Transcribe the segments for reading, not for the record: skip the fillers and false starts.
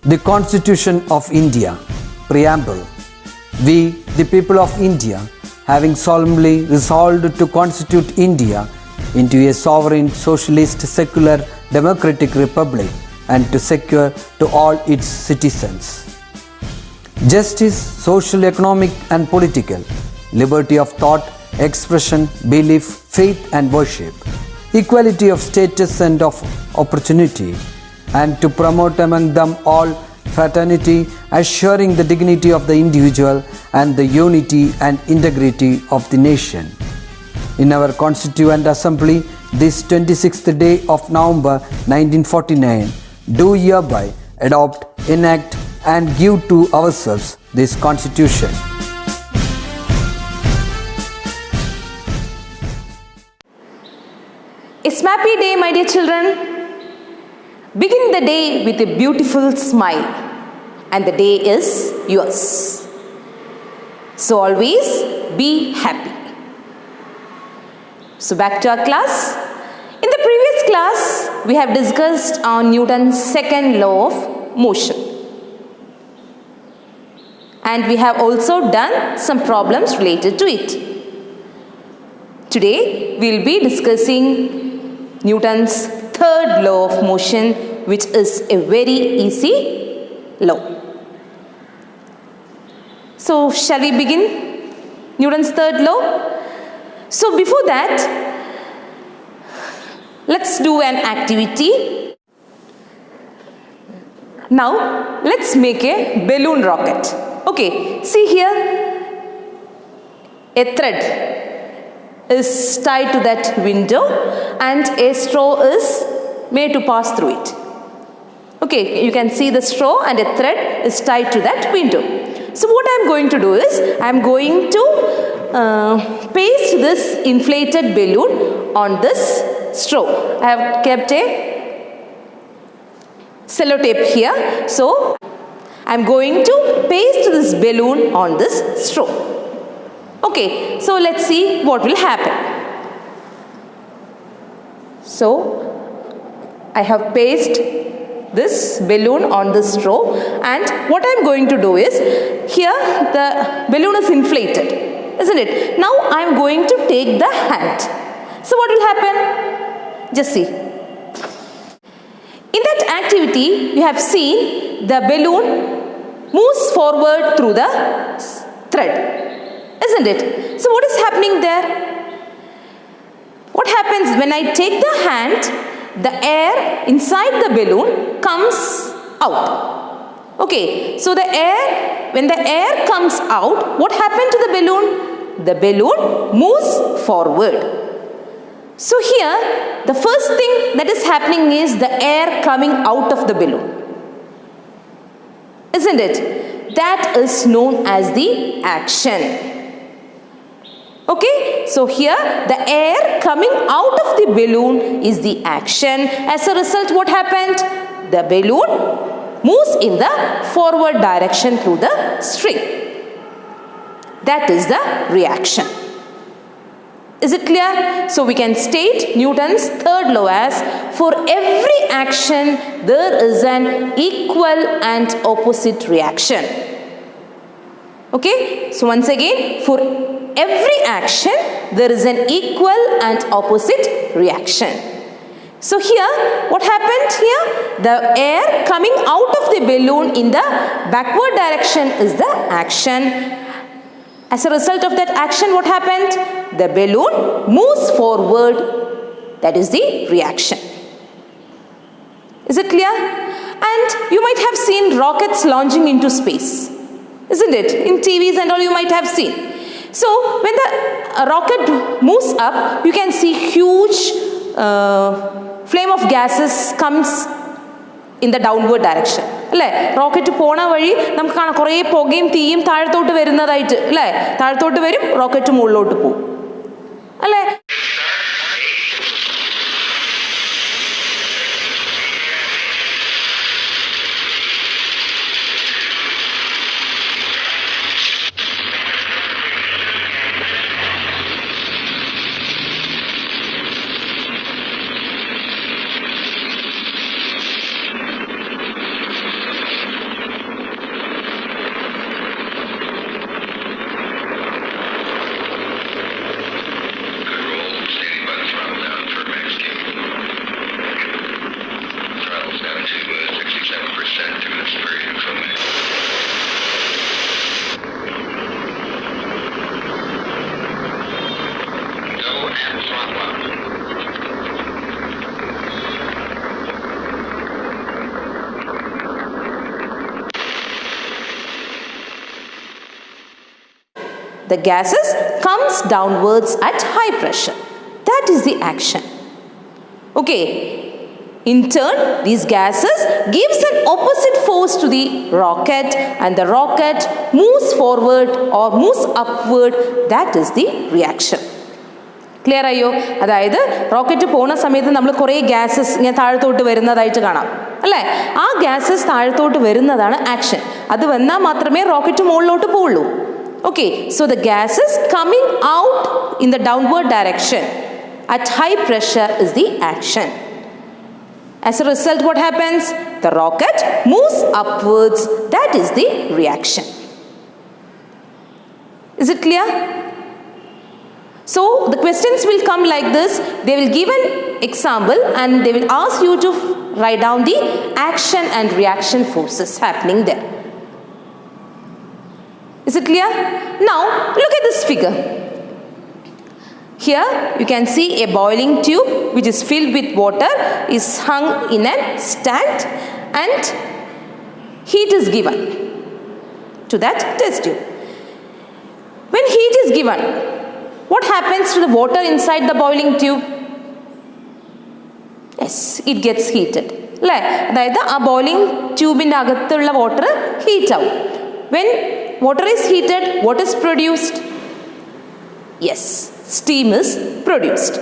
The Constitution of India, Preamble. We, the people of India, having solemnly resolved to constitute India into a sovereign, socialist, secular, democratic republic and to secure to all its citizens justice, social, economic and political, liberty of thought, expression, belief, faith and worship, equality of status and of opportunity, and to promote among them all fraternity, assuring the dignity of the individual and the unity and integrity of the nation. In our Constituent Assembly, this 26th day of November 1949, do hereby adopt, enact and give to ourselves this Constitution. It's happy day, my dear children. Begin the day with a beautiful smile, and the day is yours. So always be happy. So back to our class. In the previous class, we have discussed on Newton's second law of motion. And we have also done some problems related to it. Today, we will be discussing Newton's third law of motion, which is a very easy law. So, shall we begin Newton's third law? So, before that, let's do an activity. Now, let's make a balloon rocket. Okay, see here, a thread is tied to that window and a straw is made to pass through it. Okay, you can see the straw and a thread is tied to that window. So what I am going to do is, I am going to paste this inflated balloon on this straw. I have kept a sellotape here. So I am going to paste this balloon on this straw. Okay, so let's see what will happen. So I have pasted this balloon on the straw, and what I am going to do is, here the balloon is inflated, isn't it? Now I am going to take the hand. So what will happen? Just see. In that activity, we have seen the balloon moves forward through the thread, isn't it? So what is happening there? What happens when I take the hand? The air inside the balloon comes out. Okay, so the air, when the air comes out, what happened to the balloon? The balloon moves forward. So here, the first thing that is happening is the air coming out of the balloon, isn't it? That is known as the action. Okay, so here the air coming out of the balloon is the action. As a result, what happened? The balloon moves in the forward direction through the string. That is the reaction. Is it clear? So we can state Newton's third law as, for every action there is an equal and opposite reaction. Okay, so once again, for every action there is an equal and opposite reaction. So here, what happened here? The air coming out of the balloon in the backward direction is the action. As a result of that action, what happened? The balloon moves forward. That is the reaction. Is it clear? And you might have seen rockets launching into space, isn't it? In TVs and all you might have seen. So when the rocket moves up, you can see huge flame of gases comes in the downward direction. Rocket pona vadi namukku kana kore pogayum theeyum thalathotu varunnathayittu alle thalathotu varum rocket mullottu po alle. the gases comes downwards at high pressure. That is the action. Okay. In turn, these gases gives an opposite force to the rocket and the rocket moves forward or moves upward. That is the reaction. Clear ആയോ? അതായത് rocket പോകുന്ന സമയത്ത് നമ്മൾ കുറേ gases ഇങ്ങനെ താഴത്തോട്ട് വരുന്നതായിട്ട് കാണാം അല്ലേ? ആ ഗ്യാസസ് താഴത്തോട്ട് വരുന്നതാണ് ആക്ഷൻ. അത് വന്നാൽ മാത്രമേ റോക്കറ്റ് മുകളിലോട്ട് പോവുള്ളൂ. Okay, so the gases coming out in the downward direction at high pressure is the action. As a result, what happens? The rocket moves upwards. That is the reaction. Is it clear? So, the questions will come like this. They will give an example and they will ask you to write down the action and reaction forces happening there. Is it clear? Now, look at this figure. Here you can see a boiling tube which is filled with water is hung in a stand and heat is given to that test tube. When heat is given, what happens to the water inside the boiling tube? Yes, it gets heated. അതായത് ആ boiling ട്യൂബിൻ്റെ അകത്തുള്ള water heat ആവും. When water is heated, what is produced? Yes, steam is produced.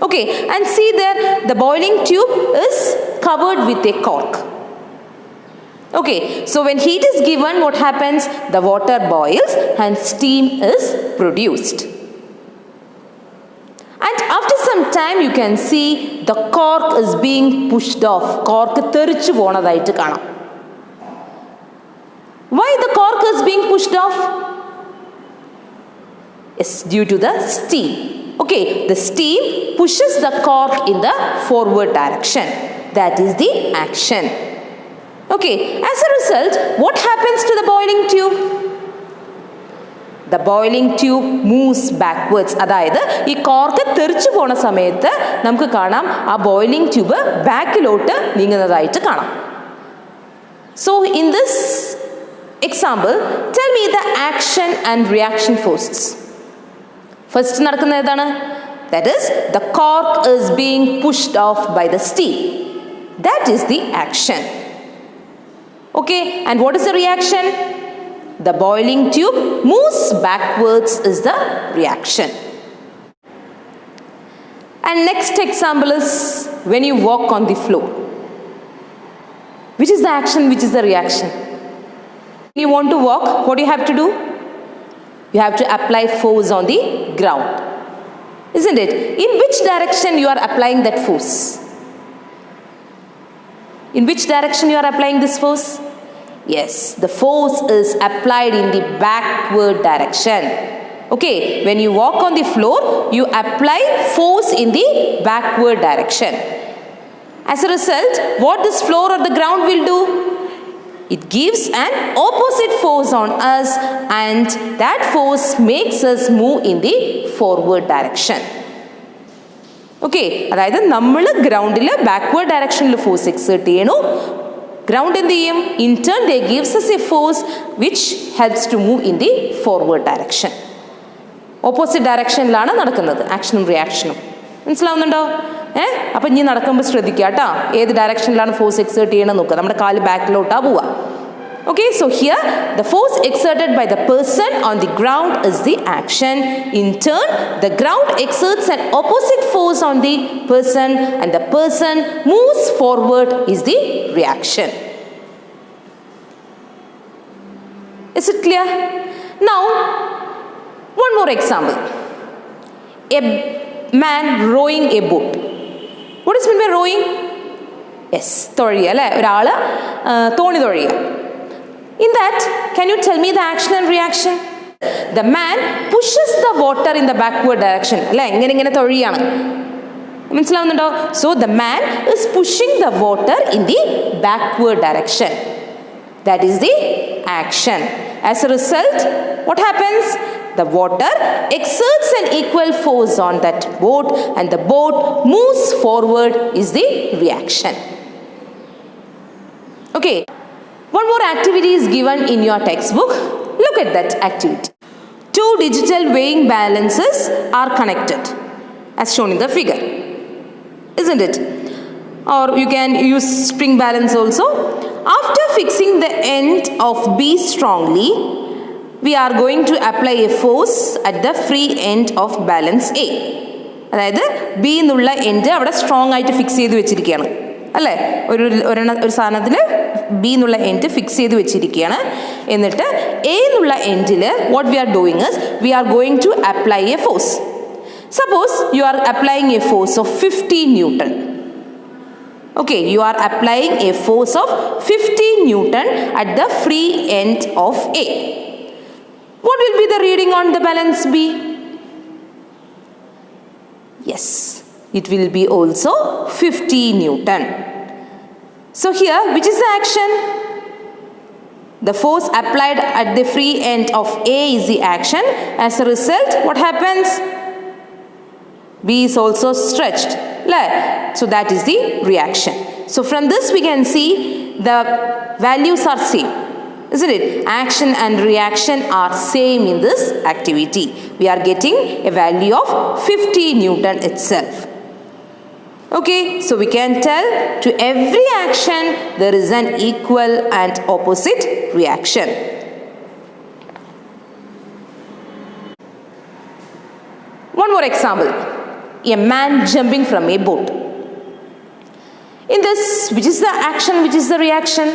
Okay, and see there, the boiling tube is covered with a cork. Okay, so when heat is given, what happens? The water boils and steam is produced. And after some time, you can see the cork is being pushed off. Cork തെറിച്ചു പോണതായിട്ട് കാണാം. Why the cork is being pushed off? Is due to the steam. Okay, the steam pushes the cork in the forward direction. That is the action. Okay, as a result, what happens to the boiling tube? The boiling tube moves backwards. അതായത് ഈ cork തെറിച്ചു പോണ സമയത്ത് നമുക്ക് കാണാം ആ boiling tube ബാക്കിലോട്ട് നീങ്ങുന്നതായിട്ട് കാണാം. So in this example, tell me the action and reaction forces. First നടക്കുന്നത് ഏതാണ്? That is, the cork is being pushed off by the steam. That is the action. Okay, and what is the reaction? The boiling tube moves backwards is the reaction. And next example is when you walk on the floor. Which is the action, which is the reaction? When you want to walk, what do you have to do? You have to apply force on the ground, isn't it? In which direction you are applying that force? In which direction you are applying this force? Yes, the force is applied in the backward direction. Okay, when you walk on the floor, you apply force in the backward direction. As a result, what this floor or the ground will do? It gives an opposite force on us and that force makes us move in the forward direction. Okay, അതായത് നമ്മൾ ഗ്രൗണ്ടിൽ backward ഡയറക്ഷനിൽ force exert ചെയ്യണു. Ground എന്ത് ചെയ്യും? In turn they gives us a force which helps to move in the forward direction. Opposite ഡയറക്ഷനിലാണ് നടക്കുന്നത് ആക്ഷനും റിയാക്ഷനും. മനസ്സിലാവുന്നുണ്ടോ? അപ്പം ഇനി നടക്കുമ്പോൾ ശ്രദ്ധിക്കുക കേട്ടോ, ഏത് ഡയറക്ഷനിലാണ് ഫോഴ്സ് എക്സേർട്ട് ചെയ്യണമെന്ന് നോക്കുക. നമ്മുടെ കാല് ബാക്കിലോട്ടാ പോവുക. Okay, so here the force exerted by the person on the ground is the action. In turn, the ground exerts an opposite force on the person and the person moves forward is the reaction. Is it clear? Now, one more example. A man rowing a boat. What is meant by rowing? Yes, തൊഴിയ അല്ലേ, ഒരാൾ തോണി തൊഴിയ. In that, can you tell me the action and reaction? The man pushes the water in the backward direction. അല്ലേ, ഇങ്ങനെ തൊഴിയാണ്. മനസ്സിലാവുന്നുണ്ടോ? So the man is pushing the water in the backward direction. That is the action. As a result, what happens? The water exerts an equal force on that boat and the boat moves forward is the reaction. Okay, one more activity is given in your textbook. Look at that activity. two digital weighing balances are connected as shown in the figure, isn't it? Or you can use spring balance also. After fixing the end of B strongly, we are going to apply a force at the free end of balance A. അതായത് B എന്നുള്ള end അവിടെ strong ആയിട്ട് fix ചെയ്ത് വെച്ചിരിക്കുകയാണ് അല്ലേ. ഒരു സാധനത്തിൽ B എന്നുള്ള എൻഡ് ഫിക്സ് ചെയ്ത് വെച്ചിരിക്കുകയാണ്. എന്നിട്ട് എ എന്നുള്ള എൻഡിൽ what we are doing is we are going to apply a force. Suppose you are applying a force of 50 Newton. Okay, you are applying a force of 50 Newton at the free end of A. What will be the reading on the balance B? Yes, it will be also 50 Newton. So here, which is the action? The force applied at the free end of A is the action. As a result, what happens? B is also stretched. So that is the reaction. So from this we can see the values are same, isn't it? Action and reaction are same in this activity. We are getting a value of 50 Newton itself. Okay, so we can tell to every action there is an equal and opposite reaction. One more example. A man jumping from a boat. In this, which is the action, which is the reaction?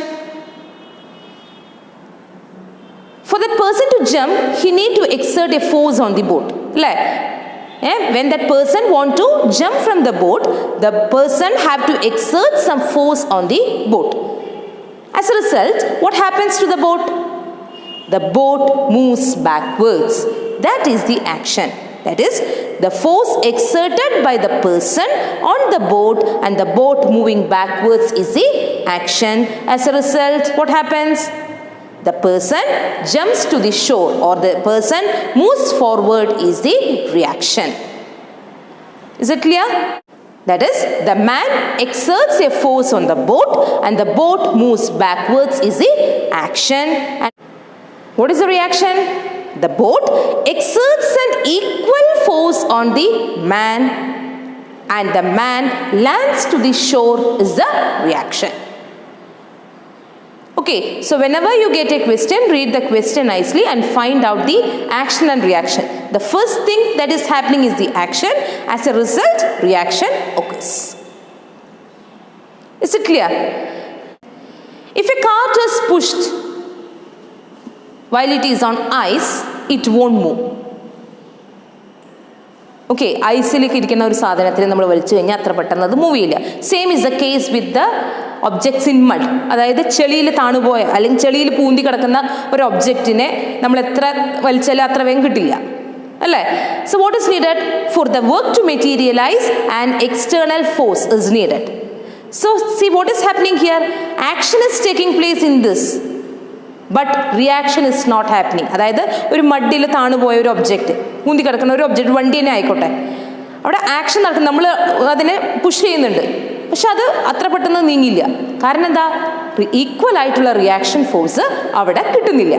For that person to jump, he need to exert a force on the boat. When that person want to jump from the boat, the person have to exert some force on the boat. As a result, what happens to the boat? The boat moves backwards. That is the action. That is, the force exerted by the person on the boat and the boat moving backwards is the action. As a result, what happens? The person jumps to the shore or the person moves forward is the reaction. Is it clear? That is, the man exerts a force on the boat and the boat moves backwards is the action. And what is the reaction? The boat exerts an equal force on the man and the man lands to the shore is the reaction. Okay, so whenever you get a question, read the question nicely and find out the action and reaction. The first thing that is happening is the action. As a result, reaction occurs. Is it clear? If a cart is pushed while it is on ice, it won't move. Okay, ഐസിലേക്ക് ഇരിക്കുന്ന ഒരു സാധനത്തിന് നമ്മൾ വലിച്ചു കഴിഞ്ഞാൽ അത്ര പെട്ടെന്ന് അത് move ചെയ്യില്ല. Same is the case with the objects in mud. അതായത് ചെളിയിൽ താണുപോയ അല്ലെങ്കിൽ ചെളിയിൽ പൂന്തി കിടക്കുന്ന ഒരു ഒബ്ജക്റ്റിനെ നമ്മൾ എത്ര വലിച്ചാലും അത്ര വേഗം കിട്ടില്ല അല്ലേ. So what is needed? For the work to materialise and external force is needed. So see what is happening here? Action is taking place in this but reaction is not happening. അതായത് ഒരു മഡിൽ താണുപോയ ഒരു object, പൂന്തി കിടക്കുന്ന ഒരു object, വണ്ടി തന്നെ ആയിക്കോട്ടെ, അവിടെ action നടക്കും, നമ്മൾ അതിനെ പുഷ് ചെയ്യുന്നുണ്ട്, പക്ഷെ അത് അത്ര പെട്ടെന്ന് നീങ്ങില്ല. കാരണം എന്താ? ഈക്വൽ ആയിട്ടുള്ള റിയാക്ഷൻ ഫോഴ്സ് അവിടെ കിട്ടുന്നില്ല.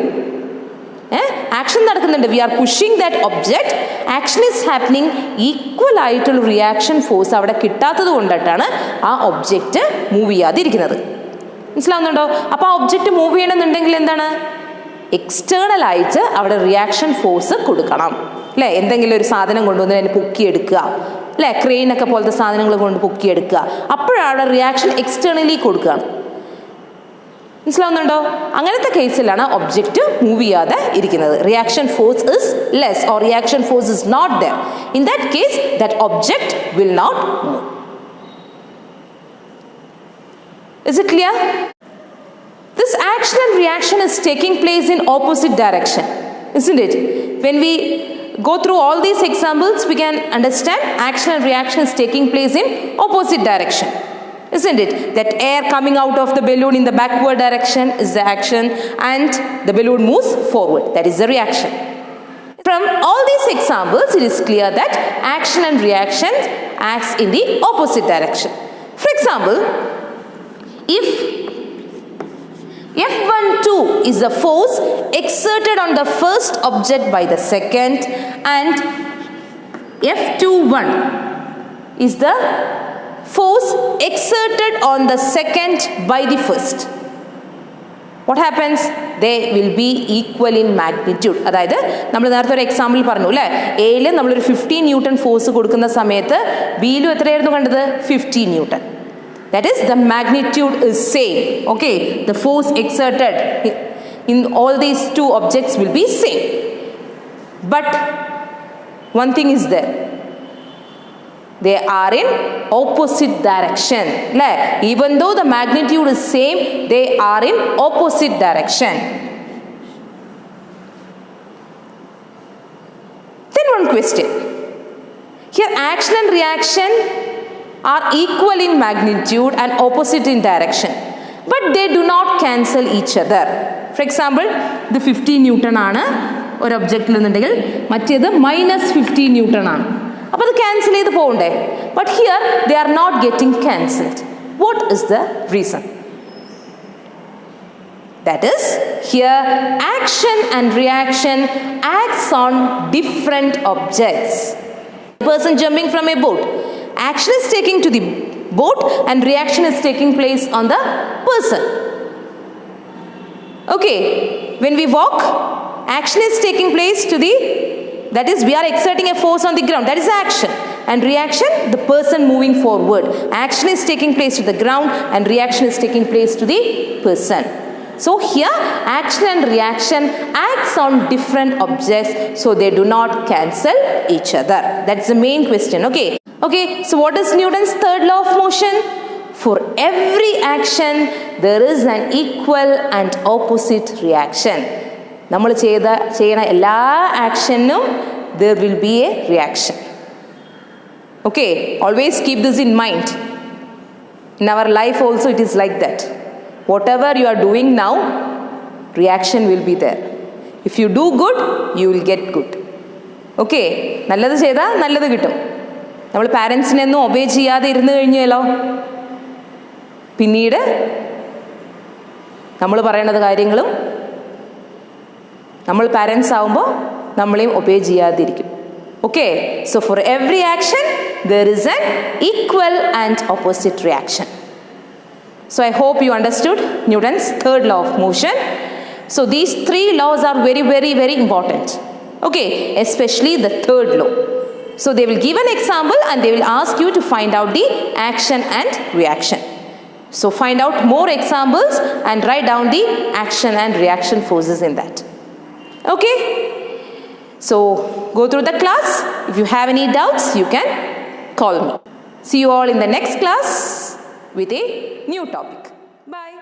ആക്ഷൻ നടക്കുന്നുണ്ട്, we are pushing that object, action is happening, equal ആയിട്ടുള്ള റിയാക്ഷൻ ഫോഴ്സ് അവിടെ കിട്ടാത്തത് കൊണ്ടിട്ടാണ് ആ ഒബ്ജക്റ്റ് മൂവ് ചെയ്യാതിരിക്കുന്നത്. മനസ്സിലാവുന്നുണ്ടോ? അപ്പോൾ ആ ഒബ്ജക്റ്റ് മൂവ് ചെയ്യണമെന്നുണ്ടെങ്കിൽ എന്താണ്? എക്സ്റ്റേണൽ ആയിട്ട് അവിടെ റിയാക്ഷൻ ഫോഴ്സ് കൊടുക്കണം അല്ലേ. എന്തെങ്കിലും ഒരു സാധനം കൊണ്ടുവന്ന് അതിനെ പൊക്കിയെടുക്കുക അല്ലേ, ക്രെയിനൊക്കെ പോലത്തെ സാധനങ്ങൾ കൊണ്ട് പൊക്കിയെടുക്കുക, അപ്പോഴവിടെ റിയാക്ഷൻ എക്സ്റ്റേണലി കൊടുക്കുകയാണ്. മനസ്സിലാവുന്നുണ്ടോ? അങ്ങനത്തെ കേസിലാണ് ഒബ്ജക്റ്റ് മൂവ് ചെയ്യാതെ ഇരിക്കുന്നത്. Reaction force is less or reaction force is not there. In that case that object will not move. Is it clear? This action and reaction is taking place in opposite direction, isn't it? When we go through all these examples, we can understand action and reaction is taking place in opposite direction, isn't it? That air coming out of the balloon in the backward direction is the action and the balloon moves forward, that is the reaction. From all these examples, it is clear that action and reaction acts in the opposite direction. For example, if F12 is the force exerted on the first object by the second, and F21 is the force exerted on the second by the first. What happens? They will be equal in magnitude. അതായത് നമ്മൾ നേരത്തെ ഒരു example പറഞ്ഞു അല്ലേ, എയിൽ നമ്മളൊരു 15 newton force കൊടുക്കുന്ന സമയത്ത് ബിയിലും എത്രയായിരുന്നു കണ്ടത്? 15 newton. That is, the magnitude is same. Okay, the force exerted in all these two objects will be same. But one thing is there. They are in opposite direction. Even though the magnitude is same, they are in opposite direction. Then one question. Here action and reaction are equal in magnitude and opposite in direction, but they do not cancel each other. For example, the 15 Newton ആണ് ഒരു ഒബ്ജക്റ്റിൽ എന്നുണ്ടെങ്കിൽ മറ്റേത് -15 Newton ആണ്. അപ്പോൾ അത് cancel ചെയ്ത് പോകണ്ടേ? But here they are not getting cancelled. What is the reason? That is, here action and reaction acts on different objects. A person jumping from a boat, action is taking to the boat and reaction is taking place on the person. Okay, when we walk, action is taking place to the, that is, we are exerting a force on the ground, that is action. And reaction, the person moving forward. Action is taking place to the ground and reaction is taking place to the person. So here action and reaction acts on different objects, so they do not cancel each other. That's the main question. Okay, so what is Newton's third law of motion? For every action there is an equal and opposite reaction. നമ്മൾ ചെയ്യണ എല്ലാ ആക്ഷനും there will be a reaction. Okay, always keep this in mind. In our life also it is like that. Whatever you are doing now, reaction will be there. If you do good, you will get good. Okay, നല്ലത് ചെയ്താൽ നല്ലത് കിട്ടും. നമ്മൾ പാരൻസിനെയൊന്നും obey ചെയ്യാതെ ഇരുന്ന് കഴിഞ്ഞാലോ പിന്നീട് നമ്മൾ പറയണത് കാര്യങ്ങളും നമ്മൾ പാരൻസ് ആവുമ്പോൾ നമ്മളെയും obey ചെയ്യാതിരിക്കും. Okay, so for every action there is an equal and opposite reaction. So I hope you understood Newton's third law of motion. So these three laws are very, very, very important. Okay, especially the third law. So they will give an example and they will ask you to find out the action and reaction. So find out more examples and write down the action and reaction forces in that. Okay, so go through the class. If you have any doubts, you can call me. See you all in the next class with a new topic. Bye.